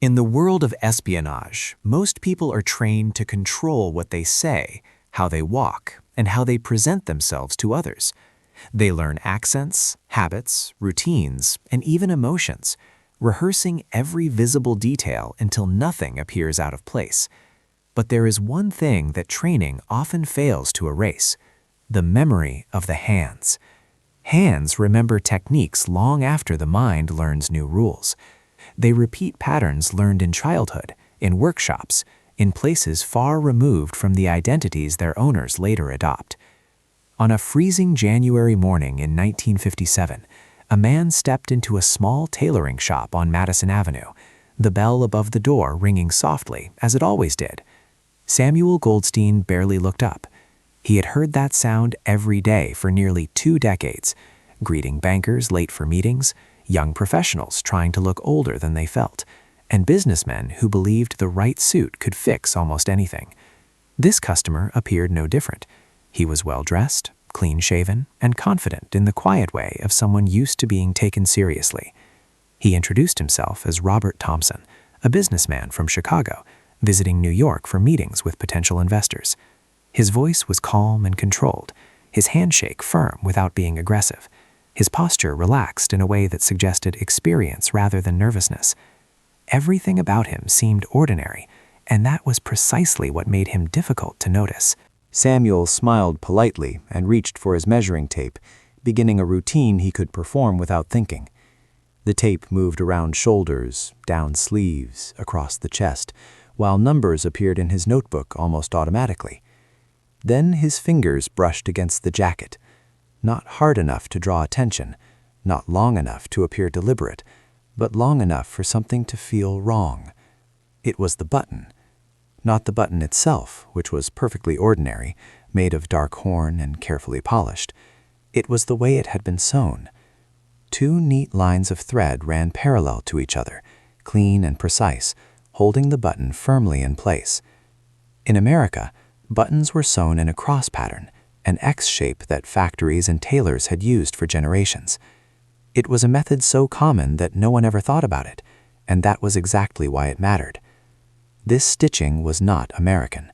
In the world of espionage, most people are trained to control what they say, how they walk, and how they present themselves to others. They learn accents, habits, routines, and even emotions, rehearsing every visible detail until nothing appears out of place. But there is one thing that training often fails to erase: the memory of the hands. Hands remember techniques long after the mind learns new rules. They repeat patterns learned in childhood, in workshops, in places far removed from the identities their owners later adopt. On a freezing January morning in 1957, a man stepped into a small tailoring shop on Madison Avenue, the bell above the door ringing softly, as it always did. Samuel Goldstein barely looked up. He had heard that sound every day for nearly 2 decades, greeting bankers late for meetings, young professionals trying to look older than they felt, and businessmen who believed the right suit could fix almost anything. This customer appeared no different. He was well-dressed, clean-shaven, and confident in the quiet way of someone used to being taken seriously. He introduced himself as Robert Thompson, a businessman from Chicago, visiting New York for meetings with potential investors. His voice was calm and controlled, his handshake firm without being aggressive, his posture relaxed in a way that suggested experience rather than nervousness. Everything about him seemed ordinary, and that was precisely what made him difficult to notice. Samuel smiled politely and reached for his measuring tape, beginning a routine he could perform without thinking. The tape moved around shoulders, down sleeves, across the chest, while numbers appeared in his notebook almost automatically. Then his fingers brushed against the jacket, not hard enough to draw attention, not long enough to appear deliberate, but long enough for something to feel wrong. It was the button. Not the button itself, which was perfectly ordinary, made of dark horn and carefully polished. It was the way it had been sewn. 2 neat lines of thread ran parallel to each other, clean and precise, holding the button firmly in place. In America, buttons were sewn in a cross pattern, an X shape that factories and tailors had used for generations. It was a method so common that no one ever thought about it, and that was exactly why it mattered. This stitching was not American.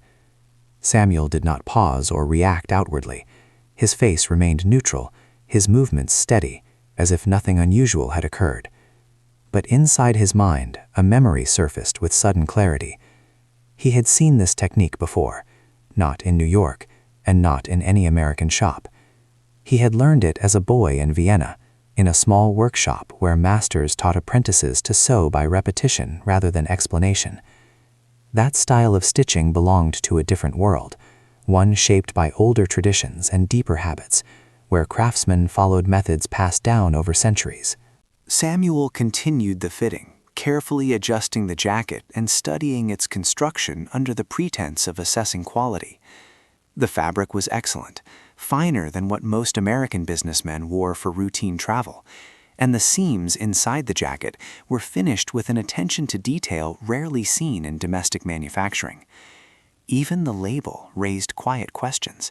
Samuel did not pause or react outwardly. His face remained neutral, his movements steady, as if nothing unusual had occurred. But inside his mind, a memory surfaced with sudden clarity. He had seen this technique before, not in New York, and not in any American shop. He had learned it as a boy in Vienna, in a small workshop where masters taught apprentices to sew by repetition rather than explanation. That style of stitching belonged to a different world, one shaped by older traditions and deeper habits, where craftsmen followed methods passed down over centuries. Samuel continued the fitting, carefully adjusting the jacket and studying its construction under the pretense of assessing quality. The fabric was excellent, finer than what most American businessmen wore for routine travel, and the seams inside the jacket were finished with an attention to detail rarely seen in domestic manufacturing. Even the label raised quiet questions.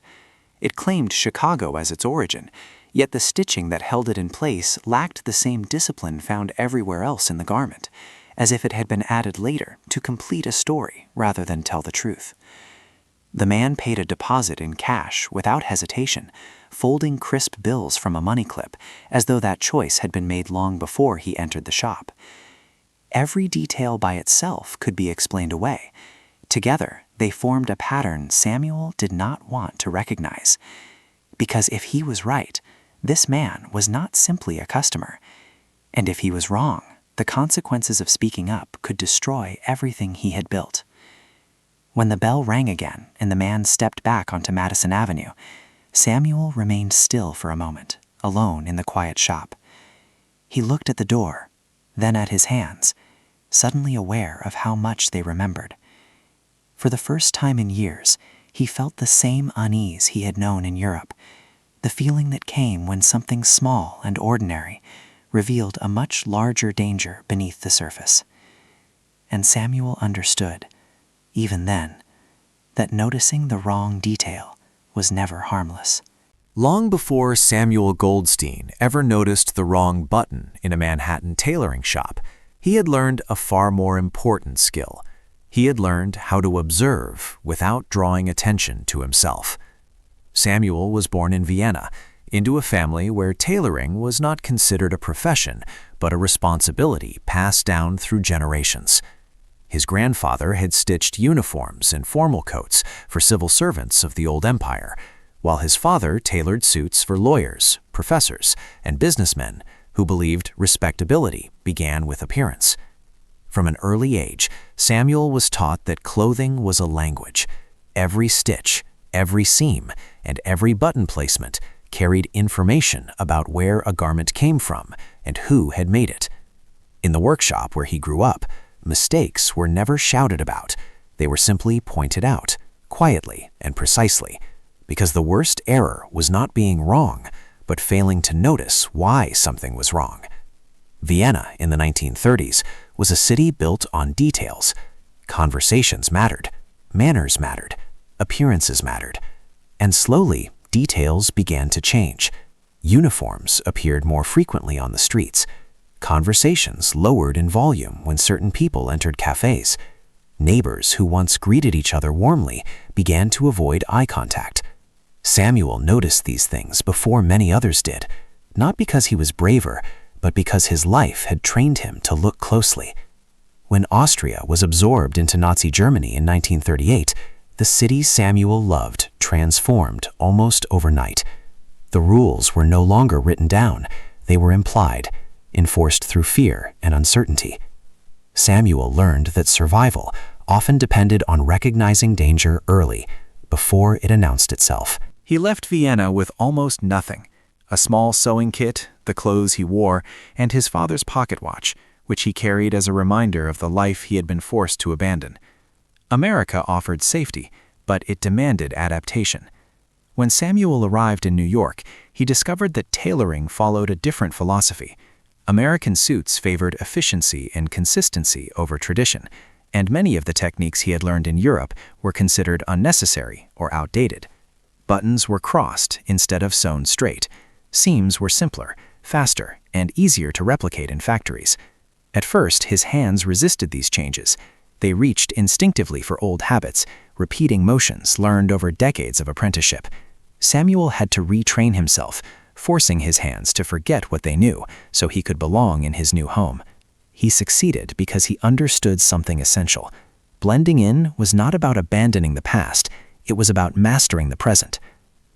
It claimed Chicago as its origin, yet the stitching that held it in place lacked the same discipline found everywhere else in the garment, as if it had been added later to complete a story rather than tell the truth. The man paid a deposit in cash without hesitation, folding crisp bills from a money clip, as though that choice had been made long before he entered the shop. Every detail by itself could be explained away. Together, they formed a pattern Samuel did not want to recognize. Because if he was right, this man was not simply a customer. And if he was wrong, the consequences of speaking up could destroy everything he had built. When the bell rang again and the man stepped back onto Madison Avenue, Samuel remained still for a moment, alone in the quiet shop. He looked at the door, then at his hands, suddenly aware of how much they remembered. For the first time in years, he felt the same unease he had known in Europe, the feeling that came when something small and ordinary revealed a much larger danger beneath the surface. And Samuel understood, even then, that noticing the wrong detail was never harmless. Long before Samuel Goldstein ever noticed the wrong button in a Manhattan tailoring shop, He had learned a far more important skill. He had learned how to observe without drawing attention to himself. Samuel was born in Vienna, into a family where tailoring was not considered a profession, but a responsibility passed down through generations. His grandfather had stitched uniforms and formal coats for civil servants of the old empire, while his father tailored suits for lawyers, professors, and businessmen who believed respectability began with appearance. From an early age, Samuel was taught that clothing was a language. Every stitch, every seam, and every button placement carried information about where a garment came from and who had made it. In the workshop where he grew up, mistakes were never shouted about. They were simply pointed out, quietly and precisely, because the worst error was not being wrong, but failing to notice why something was wrong. Vienna in the 1930s was a city built on details. Conversations mattered, manners mattered, appearances mattered, and slowly details began to change. Uniforms appeared more frequently on the streets. Conversations lowered in volume when certain people entered cafes. Neighbors who once greeted each other warmly began to avoid eye contact. Samuel noticed these things before many others did, not because he was braver, but because his life had trained him to look closely. When Austria was absorbed into Nazi Germany in 1938, the city Samuel loved transformed almost overnight. The rules were no longer written down, they were implied, enforced through fear and uncertainty. Samuel learned that survival often depended on recognizing danger early, before it announced itself. He left Vienna with almost nothing: a small sewing kit, the clothes he wore, and his father's pocket watch, which he carried as a reminder of the life he had been forced to abandon. America offered safety, but it demanded adaptation. When Samuel arrived in New York, he discovered that tailoring followed a different philosophy. American suits favored efficiency and consistency over tradition, and many of the techniques he had learned in Europe were considered unnecessary or outdated. Buttons were crossed instead of sewn straight. Seams were simpler, faster, and easier to replicate in factories. At first, his hands resisted these changes. They reached instinctively for old habits, repeating motions learned over decades of apprenticeship. Samuel had to retrain himself, forcing his hands to forget what they knew so he could belong in his new home. He succeeded because he understood something essential. Blending in was not about abandoning the past, it was about mastering the present.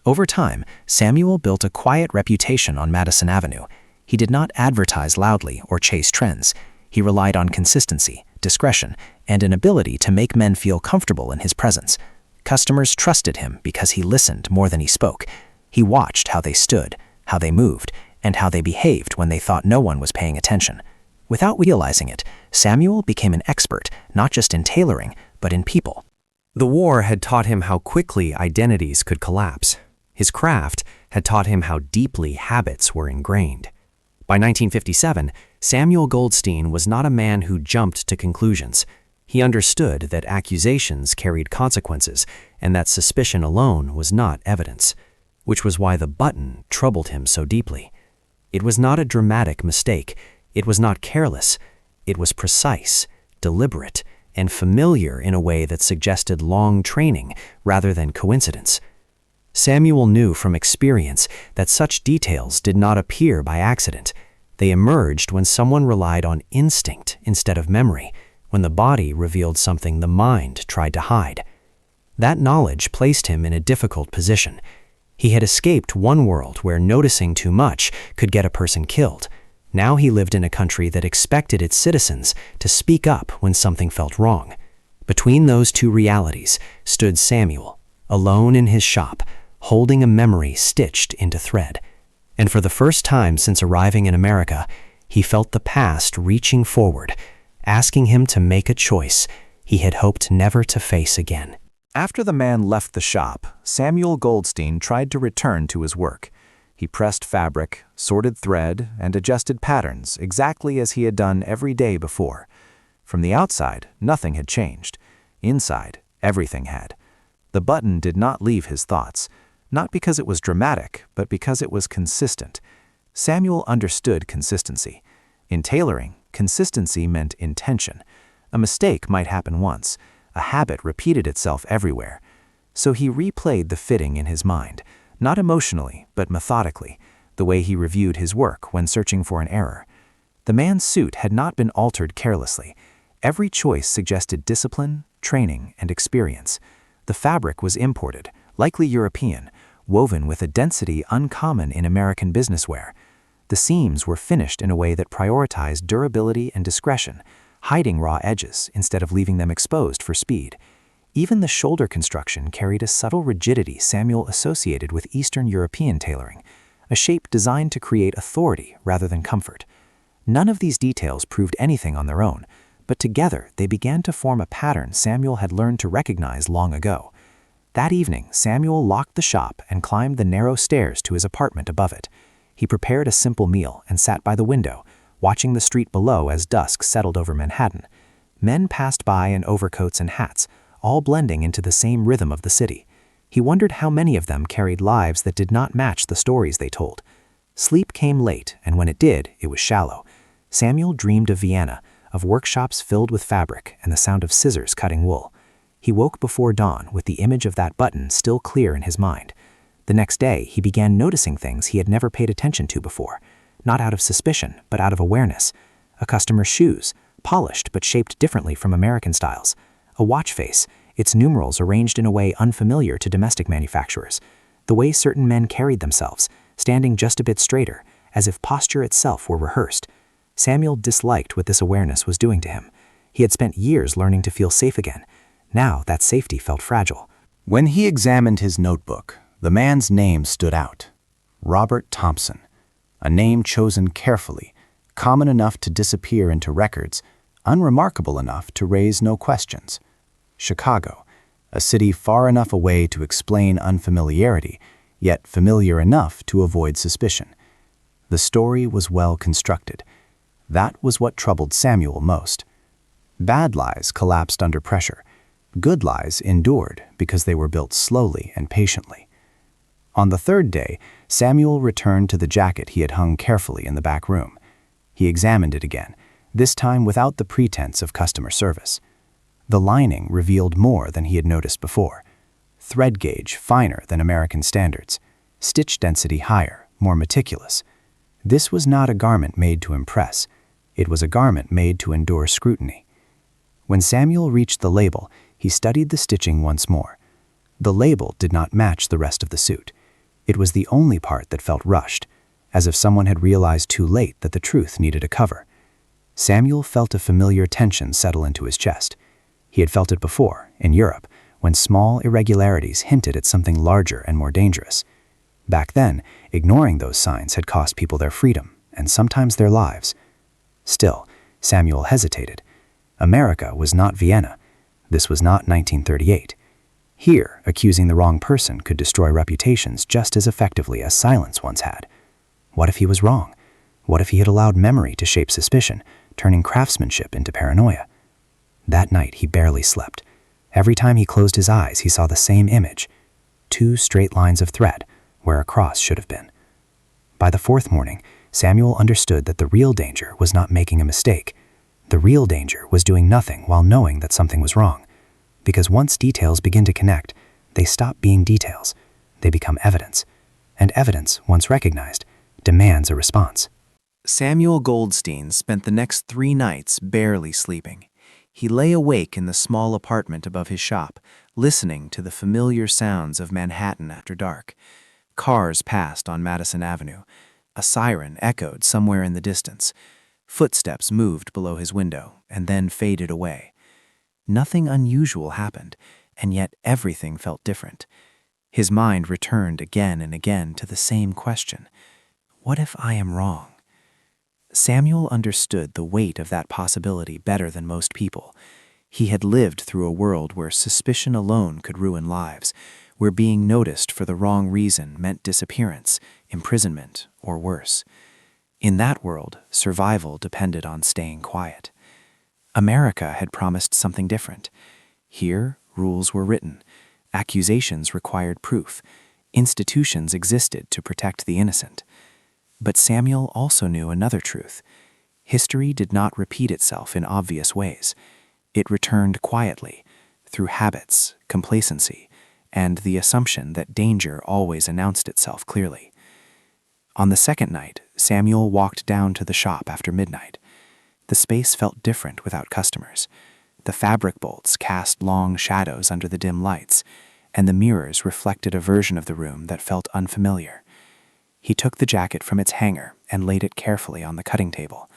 Over time, Samuel built a quiet reputation on Madison Avenue. He did not advertise loudly or chase trends. He relied on consistency, discretion, and an ability to make men feel comfortable in his presence. Customers trusted him because he listened more than he spoke. He watched how they stood, how they moved, and how they behaved when they thought no one was paying attention. Without realizing it, Samuel became an expert not just in tailoring, but in people. The war had taught him how quickly identities could collapse. His craft had taught him how deeply habits were ingrained. By 1957, Samuel Goldstein was not a man who jumped to conclusions. He understood that accusations carried consequences and that suspicion alone was not evidence, which was why the button troubled him so deeply. It was not a dramatic mistake. It was not careless. It was precise, deliberate, and familiar in a way that suggested long training rather than coincidence. Samuel knew from experience that such details did not appear by accident. They emerged when someone relied on instinct instead of memory, when the body revealed something the mind tried to hide. That knowledge placed him in a difficult position. He had escaped one world where noticing too much could get a person killed. Now he lived in a country that expected its citizens to speak up when something felt wrong. Between those two realities stood Samuel, alone in his shop, holding a memory stitched into thread. And for the first time since arriving in America, he felt the past reaching forward, asking him to make a choice he had hoped never to face again. After the man left the shop, Samuel Goldstein tried to return to his work. He pressed fabric, sorted thread, and adjusted patterns exactly as he had done every day before. From the outside, nothing had changed. Inside, everything had. The button did not leave his thoughts, not because it was dramatic, but because it was consistent. Samuel understood consistency. In tailoring, Consistency meant intention. A mistake might happen once. A habit repeated itself everywhere. So he replayed the fitting in his mind, not emotionally, but methodically, the way he reviewed his work when searching for an error. The man's suit had not been altered carelessly. Every choice suggested discipline, training, and experience. The fabric was imported, likely European, woven with a density uncommon in American business wear. The seams were finished in a way that prioritized durability and discretion, hiding raw edges instead of leaving them exposed for speed. Even the shoulder construction carried a subtle rigidity Samuel associated with Eastern European tailoring, a shape designed to create authority rather than comfort. None of these details proved anything on their own, but together they began to form a pattern Samuel had learned to recognize long ago. That evening, Samuel locked the shop and climbed the narrow stairs to his apartment above it. He prepared a simple meal and sat by the window, watching the street below as dusk settled over Manhattan. Men passed by in overcoats and hats, all blending into the same rhythm of the city. He wondered how many of them carried lives that did not match the stories they told. Sleep came late, and when it did, it was shallow. Samuel dreamed of Vienna, of workshops filled with fabric and the sound of scissors cutting wool. He woke before dawn with the image of that button still clear in his mind. The next day, he began noticing things he had never paid attention to before, not out of suspicion, but out of awareness. A customer's shoes, polished but shaped differently from American styles. A watch face, its numerals arranged in a way unfamiliar to domestic manufacturers. The way certain men carried themselves, standing just a bit straighter, as if posture itself were rehearsed. Samuel disliked what this awareness was doing to him. He had spent years learning to feel safe again. Now that safety felt fragile. When he examined his notebook, the man's name stood out. Robert Thompson. A name chosen carefully, common enough to disappear into records, unremarkable enough to raise no questions. Chicago, a city far enough away to explain unfamiliarity, yet familiar enough to avoid suspicion. The story was well constructed. That was what troubled Samuel most. Bad lies collapsed under pressure. Good lies endured because they were built slowly and patiently. On the third day, Samuel returned to the jacket he had hung carefully in the back room. He examined it again, this time without the pretense of customer service. The lining revealed more than he had noticed before. Thread gauge finer than American standards. Stitch density higher, more meticulous. This was not a garment made to impress. It was a garment made to endure scrutiny. When Samuel reached the label, he studied the stitching once more. The label did not match the rest of the suit. It was the only part that felt rushed, as if someone had realized too late that the truth needed a cover. Samuel felt a familiar tension settle into his chest. He had felt it before, in Europe, when small irregularities hinted at something larger and more dangerous. Back then, ignoring those signs had cost people their freedom, and sometimes their lives. Still, Samuel hesitated. America was not Vienna. This was not 1938. Here, accusing the wrong person could destroy reputations just as effectively as silence once had. What if he was wrong? What if he had allowed memory to shape suspicion, turning craftsmanship into paranoia? That night, he barely slept. Every time he closed his eyes, he saw the same image. 2 straight lines of thread, where a cross should have been. By the fourth morning, Samuel understood that the real danger was not making a mistake. The real danger was doing nothing while knowing that something was wrong. Because once details begin to connect, they stop being details. They become evidence. And evidence, once recognized, demands a response. Samuel Goldstein spent the next 3 nights barely sleeping. He lay awake in the small apartment above his shop, listening to the familiar sounds of Manhattan after dark. Cars passed on Madison Avenue. A siren echoed somewhere in the distance. Footsteps moved below his window and then faded away. Nothing unusual happened, and yet everything felt different. His mind returned again and again to the same question. What if I am wrong? Samuel understood the weight of that possibility better than most people. He had lived through a world where suspicion alone could ruin lives, where being noticed for the wrong reason meant disappearance, imprisonment, or worse. In that world, survival depended on staying quiet. America had promised something different. Here, rules were written. Accusations required proof. Institutions existed to protect the innocent. But Samuel also knew another truth. History did not repeat itself in obvious ways. It returned quietly, through habits, complacency, and the assumption that danger always announced itself clearly. On the second night, Samuel walked down to the shop after midnight. The space felt different without customers. The fabric bolts cast long shadows under the dim lights, and the mirrors reflected a version of the room that felt unfamiliar. He took the jacket from its hanger and laid it carefully on the cutting table.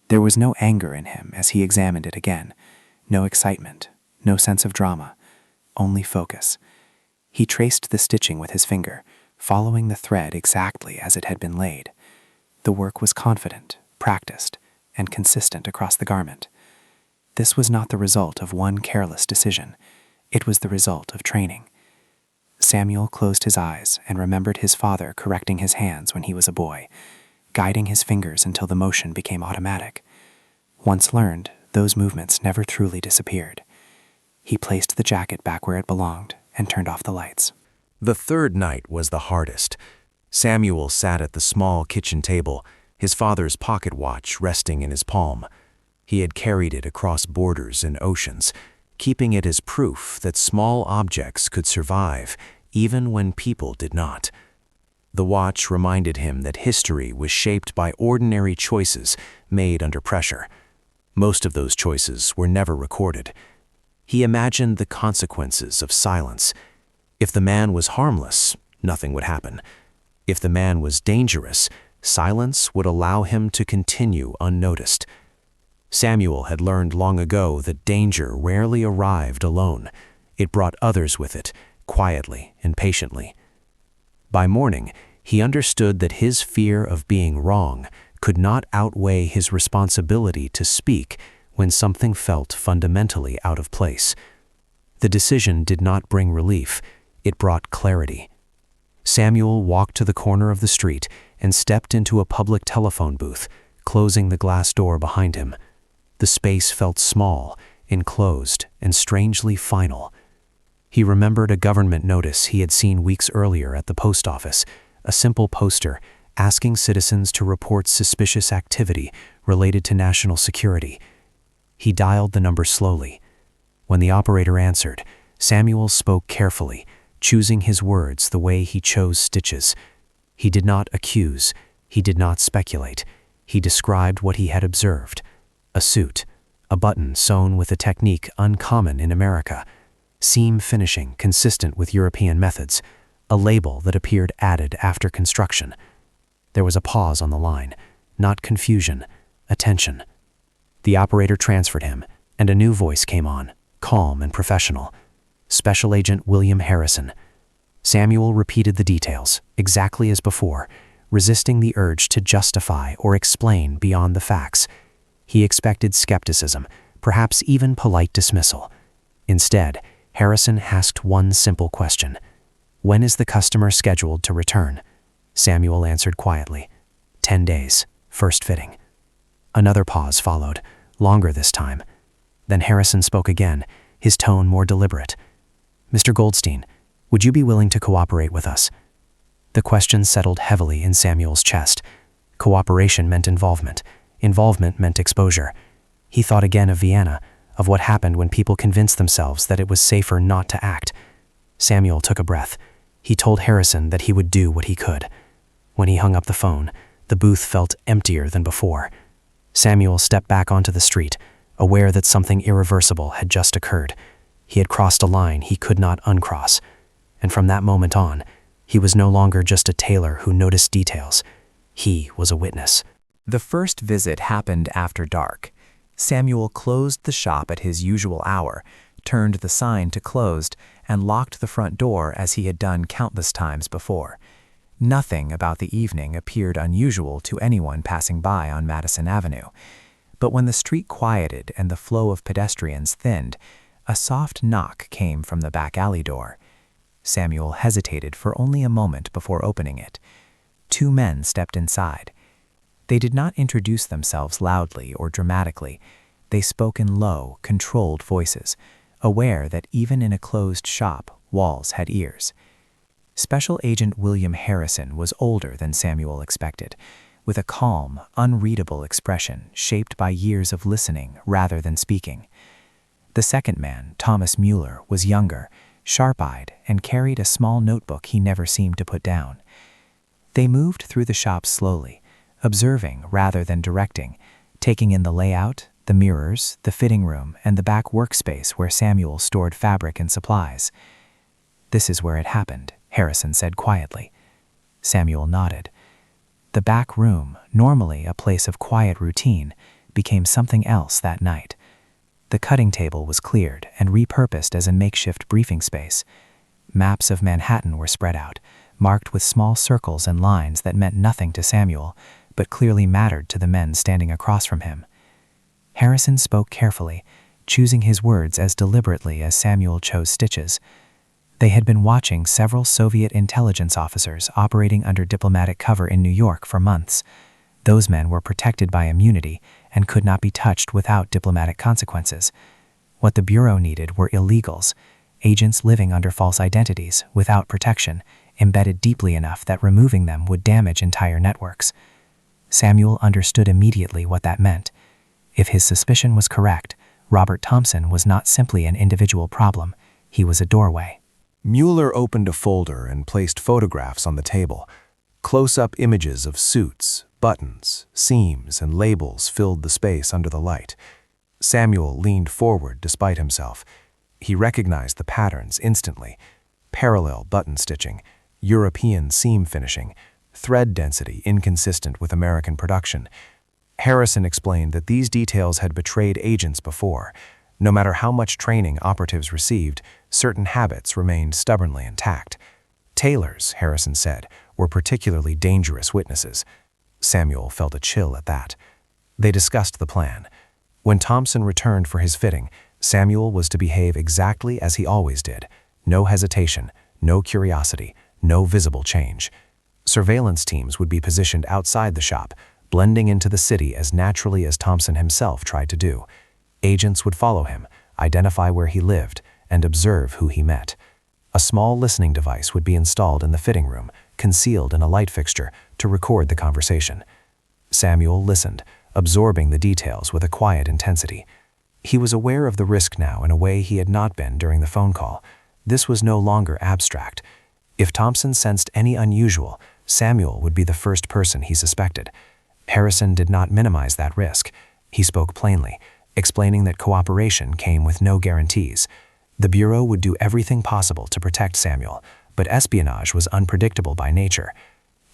There was no anger in him as he examined it again, no excitement, no sense of drama, only focus. He traced the stitching with his finger, following the thread exactly as it had been laid. The work was confident, practiced, and consistent across the garment. This was not the result of one careless decision. It was the result of training. Samuel closed his eyes and remembered his father correcting his hands when he was a boy, guiding his fingers until the motion became automatic. Once learned, those movements never truly disappeared. He placed the jacket back where it belonged and turned off the lights. The third night was the hardest. Samuel sat at the small kitchen table, his father's pocket watch resting in his palm. He had carried it across borders and oceans, keeping it as proof that small objects could survive even when people did not. The watch reminded him that history was shaped by ordinary choices made under pressure. Most of those choices were never recorded. He imagined the consequences of silence. If the man was harmless, nothing would happen. If the man was dangerous, silence would allow him to continue unnoticed. Samuel had learned long ago that danger rarely arrived alone. It brought others with it, quietly and patiently. By morning, he understood that his fear of being wrong could not outweigh his responsibility to speak when something felt fundamentally out of place. The decision did not bring relief, it brought clarity. Samuel walked to the corner of the street and stepped into a public telephone booth, closing the glass door behind him. The space felt small, enclosed, and strangely final. He remembered a government notice he had seen weeks earlier at the post office, a simple poster asking citizens to report suspicious activity related to national security. He dialed the number slowly. When the operator answered, Samuel spoke carefully, choosing his words the way he chose stitches. He did not accuse, he did not speculate. He described what he had observed. A suit, a button sewn with a technique uncommon in America, seam finishing consistent with European methods, a label that appeared added after construction. There was a pause on the line, not confusion, attention. The operator transferred him, and a new voice came on, calm and professional. Special Agent William Harrison. Samuel repeated the details, exactly as before, resisting the urge to justify or explain beyond the facts. He expected skepticism, perhaps even polite dismissal. Instead, Harrison asked one simple question. When is the customer scheduled to return? Samuel answered quietly. 10 days, first fitting. Another pause followed, longer this time. Then Harrison spoke again, his tone more deliberate. Mr. Goldstein, would you be willing to cooperate with us? The question settled heavily in Samuel's chest. Cooperation meant involvement. Involvement meant exposure. He thought again of Vienna, of what happened when people convinced themselves that it was safer not to act. Samuel took a breath. He told Harrison that he would do what he could. When he hung up the phone, the booth felt emptier than before. Samuel stepped back onto the street, aware that something irreversible had just occurred. He had crossed a line he could not uncross. And from that moment on, he was no longer just a tailor who noticed details. He was a witness. The first visit happened after dark. Samuel closed the shop at his usual hour, turned the sign to closed, and locked the front door as he had done countless times before. Nothing about the evening appeared unusual to anyone passing by on Madison Avenue. But when the street quieted and the flow of pedestrians thinned, a soft knock came from the back alley door. Samuel hesitated for only a moment before opening it. 2 men stepped inside. They did not introduce themselves loudly or dramatically. They spoke in low, controlled voices, aware that even in a closed shop, walls had ears. Special Agent William Harrison was older than Samuel expected, with a calm, unreadable expression shaped by years of listening rather than speaking. The second man, Thomas Mueller, was younger, sharp-eyed, and carried a small notebook he never seemed to put down. They moved through the shop slowly, observing rather than directing, taking in the layout, the mirrors, the fitting room, and the back workspace where Samuel stored fabric and supplies. "This is where it happened," Harrison said quietly. Samuel nodded. The back room, normally a place of quiet routine, became something else that night. The cutting table was cleared and repurposed as a makeshift briefing space. Maps of Manhattan were spread out, marked with small circles and lines that meant nothing to Samuel, but clearly mattered to the men standing across from him. Harrison spoke carefully, choosing his words as deliberately as Samuel chose stitches. They had been watching several Soviet intelligence officers operating under diplomatic cover in New York for months. Those men were protected by immunity and could not be touched without diplomatic consequences. What the Bureau needed were illegals, agents living under false identities, without protection, embedded deeply enough that removing them would damage entire networks. Samuel understood immediately what that meant. If his suspicion was correct, Robert Thompson was not simply an individual problem, he was a doorway. Mueller opened a folder and placed photographs on the table. Close-up images of suits, buttons, seams, and labels filled the space under the light. Samuel leaned forward despite himself. He recognized the patterns instantly: parallel button stitching, European seam finishing, thread density inconsistent with American production. Harrison explained that these details had betrayed agents before. No matter how much training operatives received, certain habits remained stubbornly intact. Tailors, Harrison said, were particularly dangerous witnesses. Samuel felt a chill at that. They discussed the plan. When Thompson returned for his fitting, Samuel was to behave exactly as he always did. No hesitation, no curiosity, no visible change. Surveillance teams would be positioned outside the shop, blending into the city as naturally as Thompson himself tried to do. Agents would follow him, identify where he lived, and observe who he met. A small listening device would be installed in the fitting room, concealed in a light fixture, to record the conversation. Samuel listened, absorbing the details with a quiet intensity. He was aware of the risk now in a way he had not been during the phone call. This was no longer abstract. If Thompson sensed any unusual, Samuel would be the first person he suspected. Harrison did not minimize that risk. He spoke plainly, explaining that cooperation came with no guarantees. The Bureau would do everything possible to protect Samuel, but espionage was unpredictable by nature.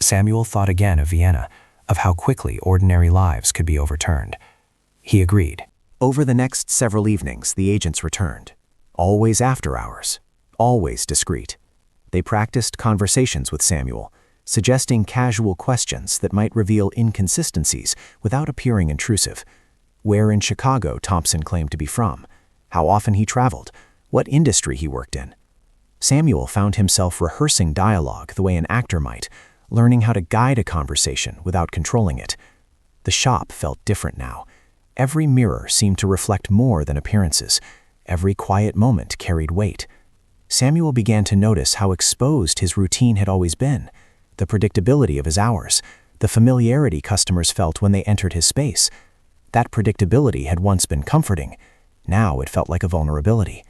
Samuel thought again of Vienna, of how quickly ordinary lives could be overturned. He agreed. Over the next several evenings, the agents returned. Always after hours, always discreet. They practiced conversations with Samuel, suggesting casual questions that might reveal inconsistencies without appearing intrusive. Where in Chicago Thompson claimed to be from, how often he traveled, what industry he worked in. Samuel found himself rehearsing dialogue the way an actor might, learning how to guide a conversation without controlling it. The shop felt different now. Every mirror seemed to reflect more than appearances. Every quiet moment carried weight. Samuel began to notice how exposed his routine had always been, the predictability of his hours, the familiarity customers felt when they entered his space. That predictability had once been comforting. Now it felt like a vulnerability.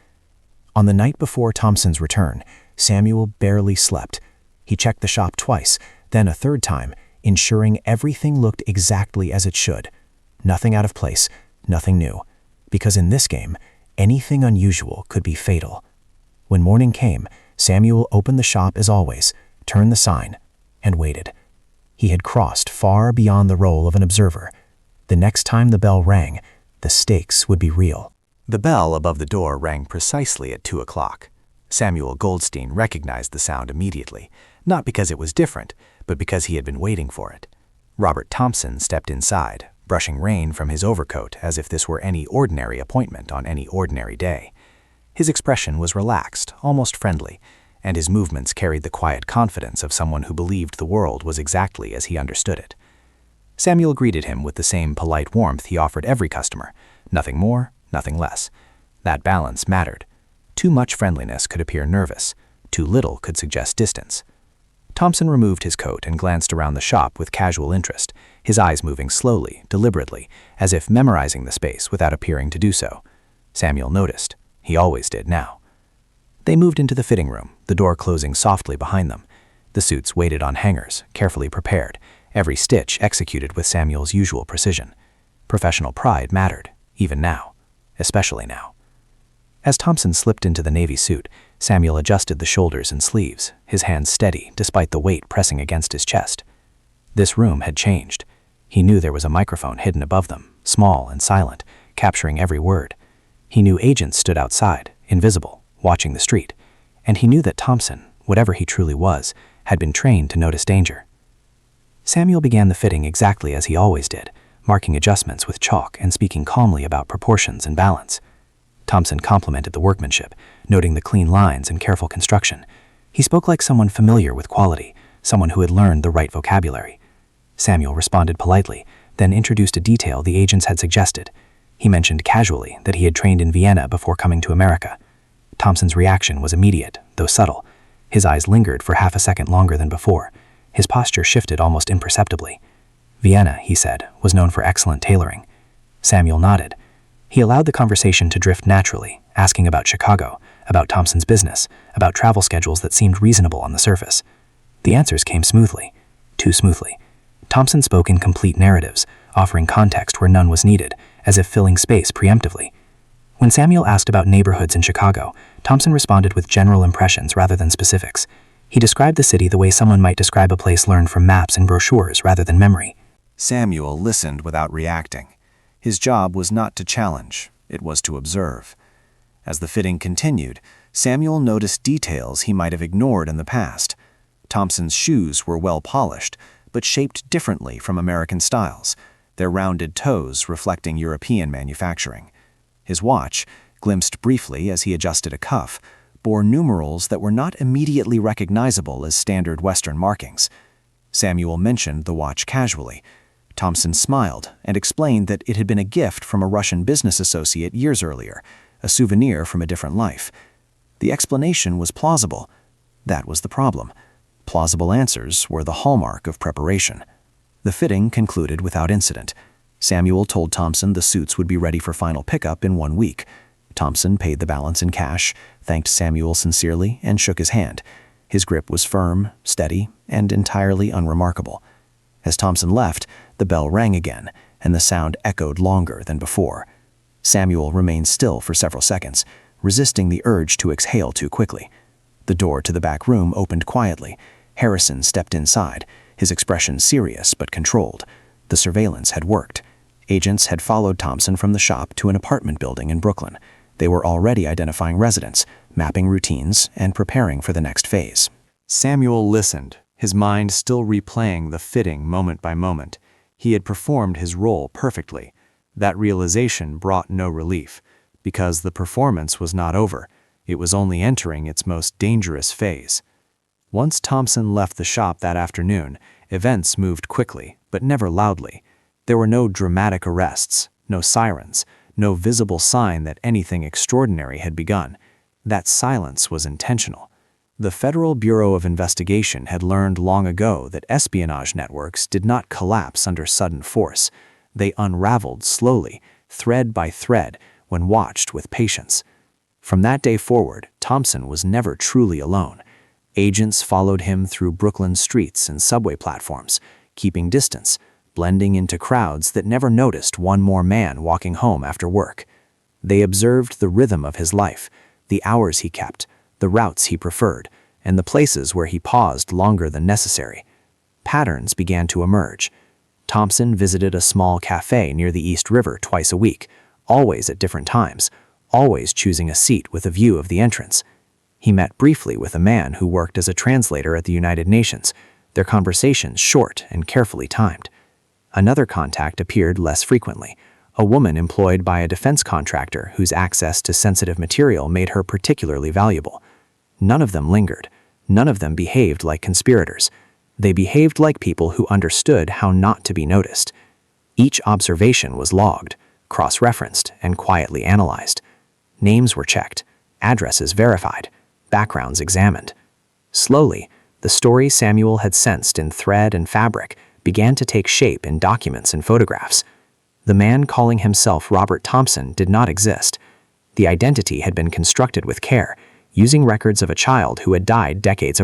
On the night before Thompson's return, Samuel barely slept. He checked the shop twice, then a third time, ensuring everything looked exactly as it should. Nothing out of place, nothing new. Because in this game, anything unusual could be fatal. When morning came, Samuel opened the shop as always, turned the sign, and waited. He had crossed far beyond the role of an observer. The next time the bell rang, the stakes would be real. The bell above the door rang precisely at 2 o'clock. Samuel Goldstein recognized the sound immediately, not because it was different, but because he had been waiting for it. Robert Thompson stepped inside, brushing rain from his overcoat as if this were any ordinary appointment on any ordinary day. His expression was relaxed, almost friendly, and his movements carried the quiet confidence of someone who believed the world was exactly as he understood it. Samuel greeted him with the same polite warmth he offered every customer, nothing more, nothing less. That balance mattered. Too much friendliness could appear nervous, too little could suggest distance. Thompson removed his coat and glanced around the shop with casual interest, his eyes moving slowly, deliberately, as if memorizing the space without appearing to do so. Samuel noticed. He always did now. They moved into the fitting room, the door closing softly behind them. The suits waited on hangers, carefully prepared, every stitch executed with Samuel's usual precision. Professional pride mattered, even now, especially now. As Thompson slipped into the navy suit, Samuel adjusted the shoulders and sleeves, his hands steady despite the weight pressing against his chest. This room had changed. He knew there was a microphone hidden above them, small and silent, capturing every word. He knew agents stood outside, invisible, watching the street. And he knew that Thompson, whatever he truly was, had been trained to notice danger. Samuel began the fitting exactly as he always did, marking adjustments with chalk and speaking calmly about proportions and balance. Thompson complimented the workmanship, noting the clean lines and careful construction. He spoke like someone familiar with quality, someone who had learned the right vocabulary. Samuel responded politely, then introduced a detail the agents had suggested. He mentioned casually that he had trained in Vienna before coming to America. Thompson's reaction was immediate, though subtle. His eyes lingered for half a second longer than before. His posture shifted almost imperceptibly. Vienna, he said, was known for excellent tailoring. Samuel nodded. He allowed the conversation to drift naturally, asking about Chicago, about Thompson's business, about travel schedules that seemed reasonable on the surface. The answers came smoothly, too smoothly. Thompson spoke in complete narratives, offering context where none was needed, as if filling space preemptively. When Samuel asked about neighborhoods in Chicago, Thompson responded with general impressions rather than specifics. He described the city the way someone might describe a place learned from maps and brochures rather than memory. Samuel listened without reacting. His job was not to challenge, it was to observe. As the fitting continued, Samuel noticed details he might have ignored in the past. Thompson's shoes were well polished, but shaped differently from American styles, their rounded toes reflecting European manufacturing. His watch, glimpsed briefly as he adjusted a cuff, bore numerals that were not immediately recognizable as standard Western markings. Samuel mentioned the watch casually. Thompson smiled and explained that it had been a gift from a Russian business associate years earlier, a souvenir from a different life. The explanation was plausible. That was the problem. Plausible answers were the hallmark of preparation. The fitting concluded without incident. Samuel told Thompson the suits would be ready for final pickup in 1 week. Thompson paid the balance in cash, thanked Samuel sincerely, and shook his hand. His grip was firm, steady, and entirely unremarkable. As Thompson left, the bell rang again, and the sound echoed longer than before. Samuel remained still for several seconds, resisting the urge to exhale too quickly. The door to the back room opened quietly. Harrison stepped inside, his expression serious but controlled. The surveillance had worked. Agents had followed Thompson from the shop to an apartment building in Brooklyn. They were already identifying residents, mapping routines, and preparing for the next phase. Samuel listened, his mind still replaying the fitting moment by moment. He had performed his role perfectly. That realization brought no relief, because the performance was not over. It was only entering its most dangerous phase. Once Thompson left the shop that afternoon, events moved quickly, but never loudly. There were no dramatic arrests, no sirens, no visible sign that anything extraordinary had begun. That silence was intentional. The Federal Bureau of Investigation had learned long ago that espionage networks did not collapse under sudden force. They unraveled slowly, thread by thread, when watched with patience. From that day forward, Thompson was never truly alone. Agents followed him through Brooklyn streets and subway platforms, keeping distance, blending into crowds that never noticed one more man walking home after work. They observed the rhythm of his life, the hours he kept, the routes he preferred, and the places where he paused longer than necessary. Patterns began to emerge. Thompson visited a small cafe near the East River twice a week, always at different times, always choosing a seat with a view of the entrance. He met briefly with a man who worked as a translator at the United Nations, their conversations short and carefully timed. Another contact appeared less frequently, a woman employed by a defense contractor whose access to sensitive material made her particularly valuable. None of them lingered. None of them behaved like conspirators. They behaved like people who understood how not to be noticed. Each observation was logged, cross-referenced, and quietly analyzed. Names were checked, addresses verified, backgrounds examined. Slowly, The story Samuel had sensed in thread and fabric began to take shape in documents and photographs. The man calling himself Robert Thompson did not exist. The identity had been constructed with care, using records of a child who had died decades